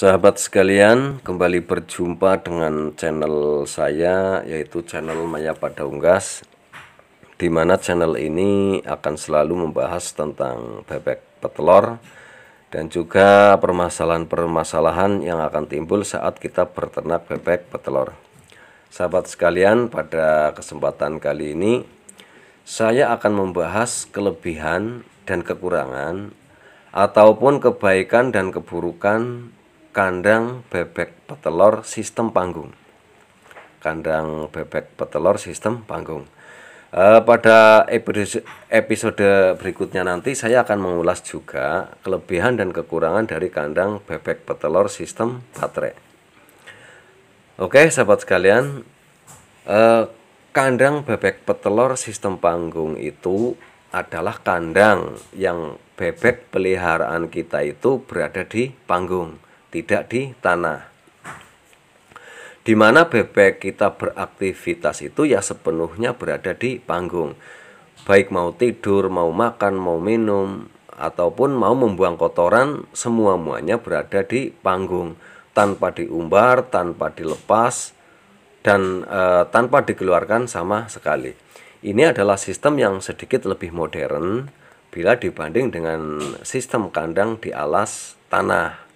Sahabat sekalian, kembali berjumpa dengan channel saya, yaitu channel Maya Pada Unggas, di mana channel ini akan selalu membahas tentang bebek petelur dan juga permasalahan-permasalahan yang akan timbul saat kita berternak bebek petelur. Sahabat sekalian, pada kesempatan kali ini saya akan membahas kelebihan dan kekurangan ataupun kebaikan dan keburukan kandang bebek petelur sistem panggung. Kandang bebek petelur sistem panggung. Pada episode berikutnya nanti saya akan mengulas juga kelebihan dan kekurangan dari kandang bebek petelur sistem baterai. Oke, sahabat sekalian, kandang bebek petelur sistem panggung itu adalah kandang yang bebek peliharaan kita itu berada di panggung, tidak di tanah. Di mana bebek kita beraktivitas itu ya sepenuhnya berada di panggung. Baik mau tidur, mau makan, mau minum, ataupun mau membuang kotoran, semua-muanya berada di panggung, tanpa diumbar, tanpa dilepas, dan tanpa dikeluarkan sama sekali. Ini adalah sistem yang sedikit lebih modern bila dibanding dengan sistem kandang di alas tanah.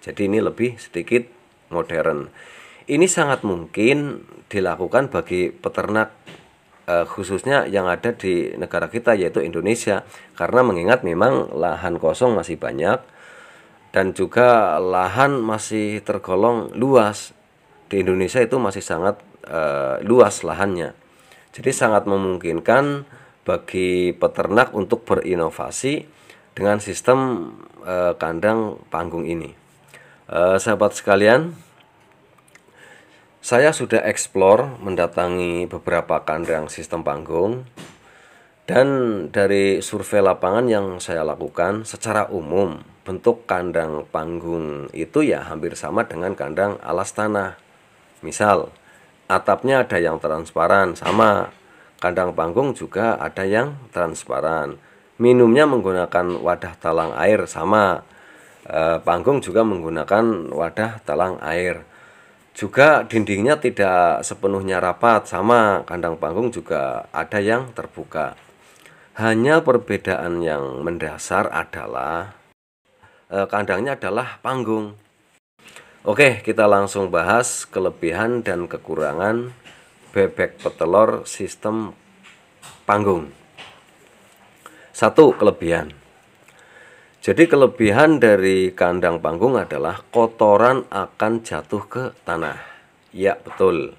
Jadi ini lebih sedikit modern. Ini sangat mungkin dilakukan bagi peternak khususnya yang ada di negara kita, yaitu Indonesia, karena mengingat memang lahan kosong masih banyak dan juga lahan masih tergolong luas. Di Indonesia itu masih sangat luas lahannya. Jadi sangat memungkinkan bagi peternak untuk berinovasi dengan sistem kandang panggung ini. Sahabat sekalian, saya sudah eksplor mendatangi beberapa kandang sistem panggung, dan dari survei lapangan yang saya lakukan, secara umum bentuk kandang panggung itu ya hampir sama dengan kandang alas tanah. Misal atapnya ada yang transparan, sama. Kandang panggung juga ada yang transparan. Minumnya menggunakan wadah talang air, sama. Panggung juga menggunakan wadah talang air. Juga dindingnya tidak sepenuhnya rapat, sama. Kandang panggung juga ada yang terbuka. Hanya perbedaan yang mendasar adalah kandangnya adalah panggung. Oke, kita langsung bahas kelebihan dan kekurangan bebek petelur sistem panggung. 1. Kelebihan. Jadi kelebihan dari kandang panggung adalah kotoran akan jatuh ke tanah. Ya, betul.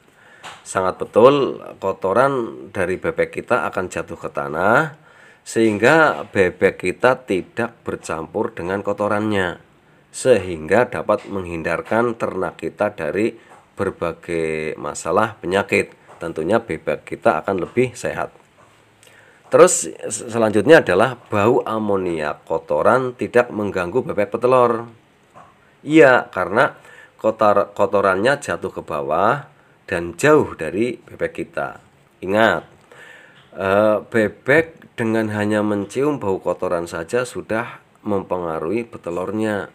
Sangat betul, kotoran dari bebek kita akan jatuh ke tanah, sehingga bebek kita tidak bercampur dengan kotorannya, sehingga dapat menghindarkan ternak kita dari berbagai masalah penyakit. Tentunya bebek kita akan lebih sehat. Terus selanjutnya adalah bau amoniak kotoran tidak mengganggu bebek petelur. Iya, karena kotorannya jatuh ke bawah dan jauh dari bebek kita. Ingat, bebek dengan hanya mencium bau kotoran saja sudah mempengaruhi petelurnya.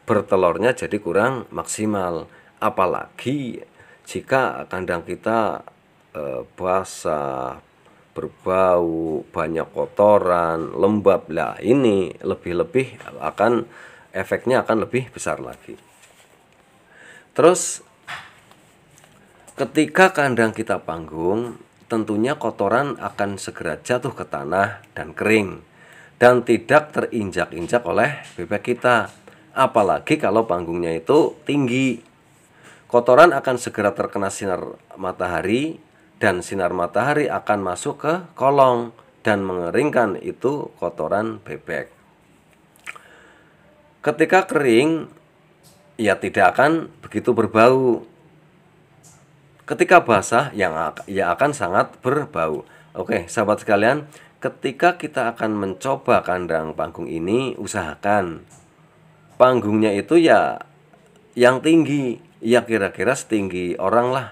Bertelurnya jadi kurang maksimal. Apalagi jika kandang kita basah, berbau, banyak kotoran, lembab. Lah ini lebih-lebih efeknya akan lebih besar lagi. Terus ketika kandang kita panggung, tentunya kotoran akan segera jatuh ke tanah dan kering dan tidak terinjak-injak oleh bebek kita. Apalagi kalau panggungnya itu tinggi, kotoran akan segera terkena sinar matahari, dan sinar matahari akan masuk ke kolong dan mengeringkan itu kotoran bebek. Ketika kering, ya tidak akan begitu berbau. Ketika basah, ya akan sangat berbau. Oke, sahabat sekalian, ketika kita akan mencoba kandang panggung ini, usahakan panggungnya itu ya yang tinggi, ya kira-kira setinggi orang lah.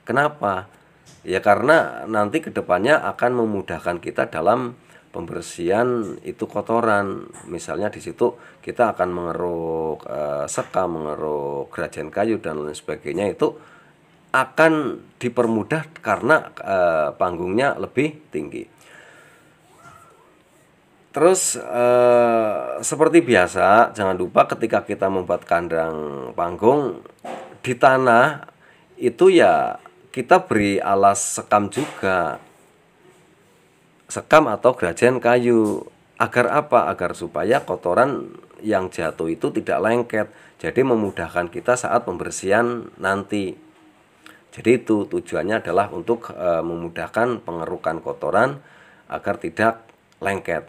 Kenapa? Ya karena nanti kedepannya akan memudahkan kita dalam pembersihan itu kotoran. Misalnya di situ kita akan mengeruk sekam, mengeruk grajen kayu dan lain sebagainya, itu akan dipermudah karena panggungnya lebih tinggi. Terus seperti biasa, jangan lupa ketika kita membuat kandang panggung di tanah itu ya kita beri alas sekam juga, sekam atau grajen kayu. Agar apa? Agar supaya kotoran yang jatuh itu tidak lengket, jadi memudahkan kita saat pembersihan nanti. Jadi itu tujuannya adalah untuk memudahkan pengerukan kotoran agar tidak lengket.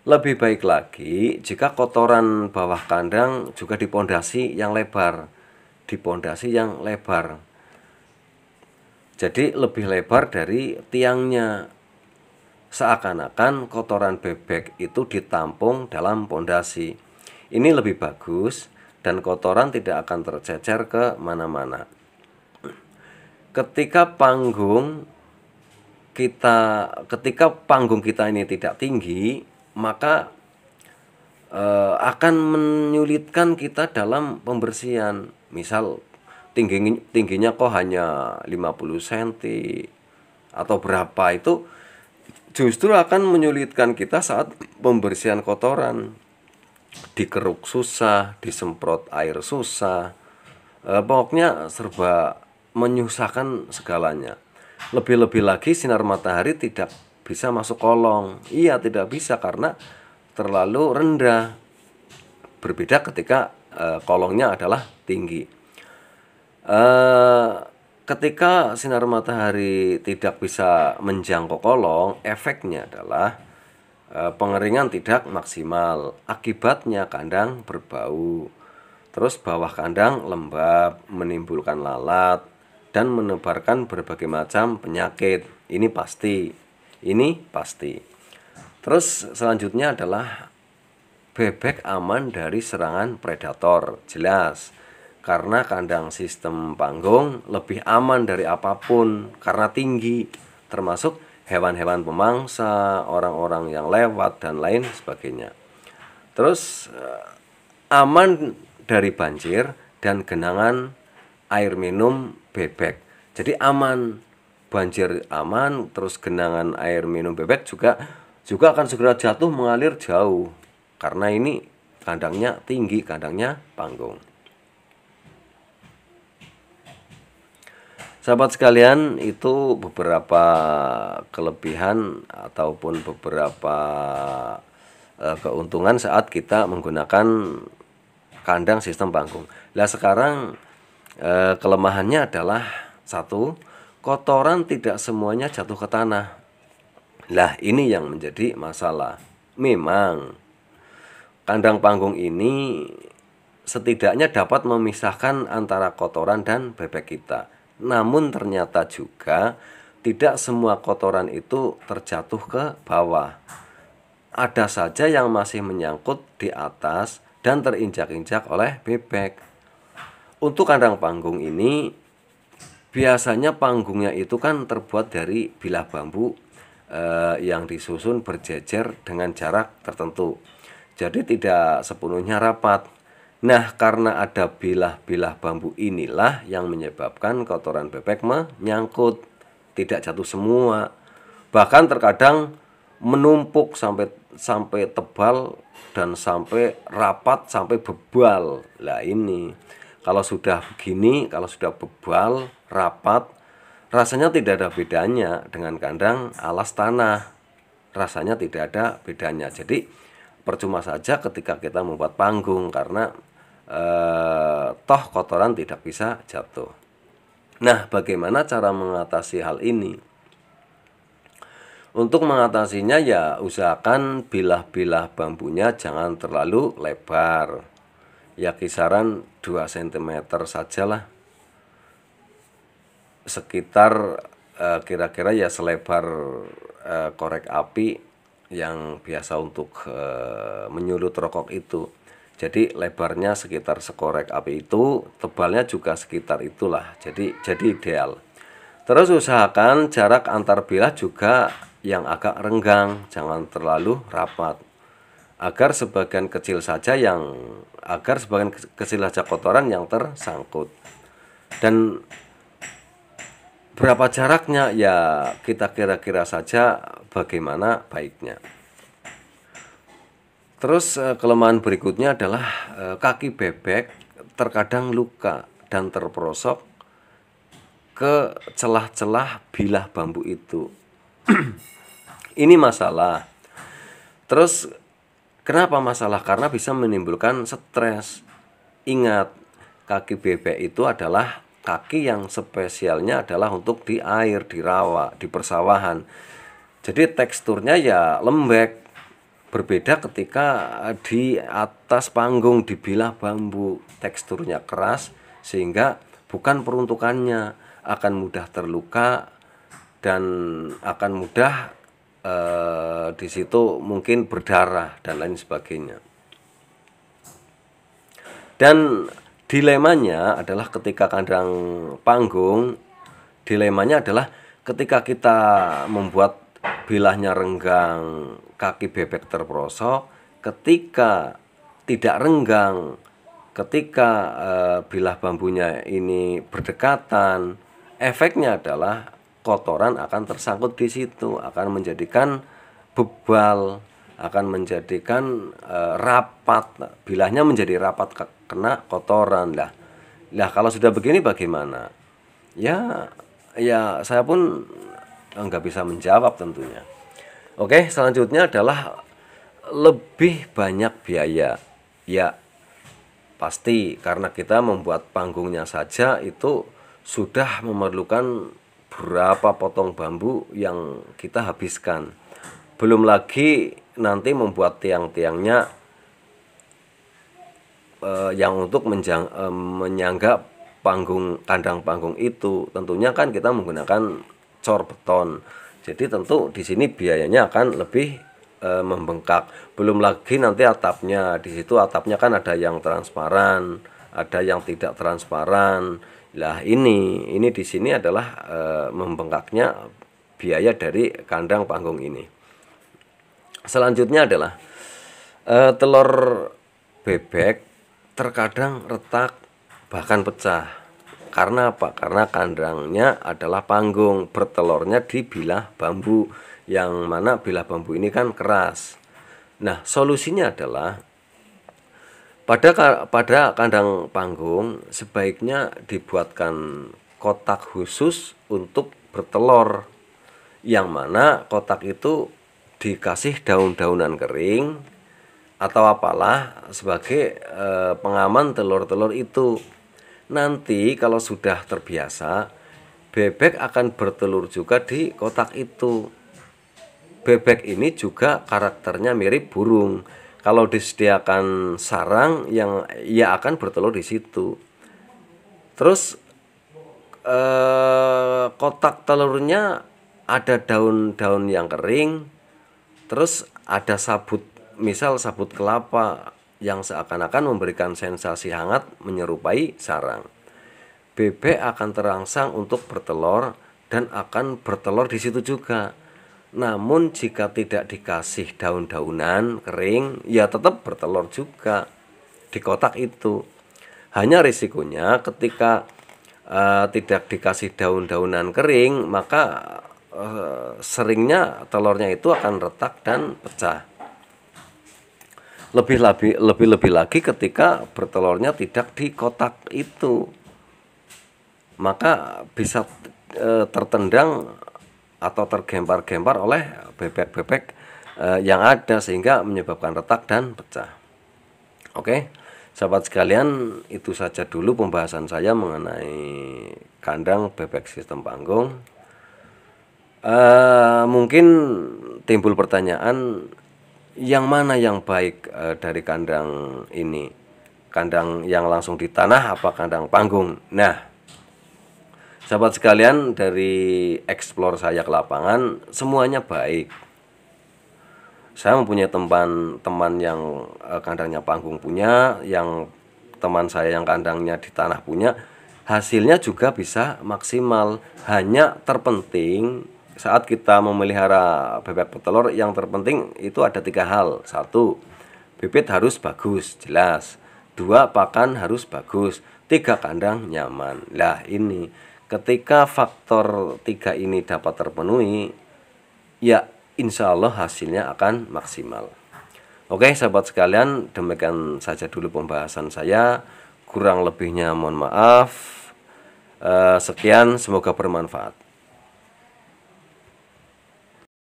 Lebih baik lagi jika kotoran bawah kandang juga di pondasi yang lebar, jadi lebih lebar dari tiangnya, seakan-akan kotoran bebek itu ditampung dalam pondasi. Ini lebih bagus dan kotoran tidak akan tercecer ke mana-mana. Ketika panggung kita ini tidak tinggi, maka akan menyulitkan kita dalam pembersihan. Misal tingginya kok hanya 50 cm atau berapa, itu justru akan menyulitkan kita saat pembersihan kotoran. Dikeruk susah, disemprot air susah, pokoknya serba menyusahkan segalanya. Lebih-lebih lagi sinar matahari tidak bisa masuk kolong. Iya, tidak bisa karena terlalu rendah. Berbeda ketika kolongnya adalah tinggi. Ketika sinar matahari tidak bisa menjangkau kolong, efeknya adalah pengeringan tidak maksimal. Akibatnya kandang berbau. Terus bawah kandang lembab, menimbulkan lalat dan menebarkan berbagai macam penyakit. Ini pasti. Terus selanjutnya adalah bebek aman dari serangan predator. Jelas, karena kandang sistem panggung lebih aman dari apapun karena tinggi, termasuk hewan-hewan pemangsa, orang-orang yang lewat dan lain sebagainya. Terus aman dari banjir dan genangan air minum bebek. Jadi aman, banjir aman, terus genangan air minum bebek juga akan segera jatuh mengalir jauh karena ini kandangnya tinggi, kandangnya panggung. Sahabat sekalian, itu beberapa kelebihan ataupun beberapa keuntungan saat kita menggunakan kandang sistem panggung. Nah, sekarang kelemahannya adalah satu, kotoran tidak semuanya jatuh ke tanah. Lah, ini yang menjadi masalah. Memang kandang panggung ini setidaknya dapat memisahkan antara kotoran dan bebek kita. Namun ternyata juga tidak semua kotoran itu terjatuh ke bawah. Ada saja yang masih menyangkut di atas dan terinjak-injak oleh bebek. Untuk kandang panggung ini biasanya panggungnya itu kan terbuat dari bilah bambu yang disusun berjejer dengan jarak tertentu. Jadi tidak sepenuhnya rapat. Nah, karena ada bilah-bilah bambu inilah yang menyebabkan kotoran bebek menyangkut, tidak jatuh semua. Bahkan terkadang menumpuk sampai tebal dan sampai rapat, sampai bebal. Lah ini, kalau sudah begini, kalau sudah bebal, rapat, rasanya tidak ada bedanya dengan kandang alas tanah. Rasanya tidak ada bedanya. Jadi percuma saja ketika kita membuat panggung karena toh kotoran tidak bisa jatuh. Nah, bagaimana cara mengatasi hal ini? Untuk mengatasinya ya usahakan bilah-bilah bambunya jangan terlalu lebar. Ya kisaran 2 cm sajalah. Sekitar kira-kira ya selebar korek api yang biasa untuk menyulut rokok itu. Jadi lebarnya sekitar sekorek api itu, tebalnya juga sekitar itulah. Jadi ideal. Terus usahakan jarak antar bilah juga yang agak renggang, jangan terlalu rapat. Agar sebagian kecil saja kotoran yang tersangkut. Dan berapa jaraknya ya kita kira-kira saja bagaimana baiknya. Terus kelemahan berikutnya adalah kaki bebek terkadang luka dan terperosok ke celah-celah bilah bambu itu. Ini masalah. Terus kenapa masalah? Karena bisa menimbulkan stres. Ingat, kaki bebek itu adalah kaki yang spesialnya adalah untuk di air, di rawa, di persawahan. Jadi teksturnya ya lembek. Berbeda ketika di atas panggung dibilah bambu, teksturnya keras sehingga bukan peruntukannya, akan mudah terluka dan akan mudah di situ mungkin berdarah dan lain sebagainya. Dan dilemanya adalah ketika kandang panggung, dilemanya adalah ketika kita membuat bilahnya renggang, kaki bebek terperosok, ketika tidak renggang, ketika bilah bambunya ini berdekatan, efeknya adalah kotoran akan tersangkut di situ, akan menjadikan bebal, akan menjadikan rapat, bilahnya menjadi rapat kena kotoran lah. Kalau sudah begini bagaimana? Ya saya pun nggak bisa menjawab tentunya. Oke, selanjutnya adalah lebih banyak biaya. Ya pasti karena kita membuat panggungnya saja itu sudah memerlukan berapa potong bambu yang kita habiskan. Belum lagi nanti membuat tiang-tiangnya yang untuk menyangga kandang panggung itu. Tentunya kan kita menggunakan cor beton. Jadi tentu di sini biayanya akan lebih membengkak. Belum lagi nanti atapnya. Di situ atapnya kan ada yang transparan, ada yang tidak transparan. Lah ini di sini adalah membengkaknya biaya dari kandang panggung ini. Selanjutnya adalah telur bebek terkadang retak bahkan pecah. Karena apa? Karena kandangnya adalah panggung, bertelurnya di bilah bambu, yang mana bilah bambu ini kan keras. Nah, solusinya adalah pada kandang panggung sebaiknya dibuatkan kotak khusus untuk bertelur, yang mana kotak itu dikasih daun-daunan kering atau apalah sebagai pengaman telur-telur itu. Nanti kalau sudah terbiasa, bebek akan bertelur juga di kotak itu. Bebek ini juga karakternya mirip burung. Kalau disediakan sarang yang ia akan bertelur di situ. Terus kotak telurnya ada daun-daun yang kering. Terus ada sabut, misal sabut kelapa yang seakan-akan memberikan sensasi hangat menyerupai sarang. Bebek akan terangsang untuk bertelur dan akan bertelur di situ juga. Namun jika tidak dikasih daun-daunan kering, ya tetap bertelur juga di kotak itu. Hanya risikonya ketika tidak dikasih daun-daunan kering, maka seringnya telurnya itu akan retak dan pecah. Lebih lagi ketika bertelurnya tidak di kotak itu, maka bisa tertendang atau tergempar-gempar oleh bebek-bebek yang ada sehingga menyebabkan retak dan pecah. Oke, sahabat sekalian, itu saja dulu pembahasan saya mengenai kandang bebek sistem panggung. Mungkin timbul pertanyaan, yang mana yang baik dari kandang ini? Kandang yang langsung di tanah apa kandang panggung? Nah, sahabat sekalian, dari explore saya ke lapangan, semuanya baik. Saya mempunyai teman yang kandangnya panggung punya, yang teman saya yang kandangnya di tanah punya. Hasilnya juga bisa maksimal. Hanya terpenting saat kita memelihara bebek petelur, yang terpenting itu ada 3 hal. 1, bibit harus bagus, jelas. 2, pakan harus bagus. 3, kandang nyaman. Nah ini, ketika faktor 3 ini dapat terpenuhi, ya insya Allah hasilnya akan maksimal. Oke sahabat sekalian, demikian saja dulu pembahasan saya. Kurang lebihnya mohon maaf. Sekian, semoga bermanfaat.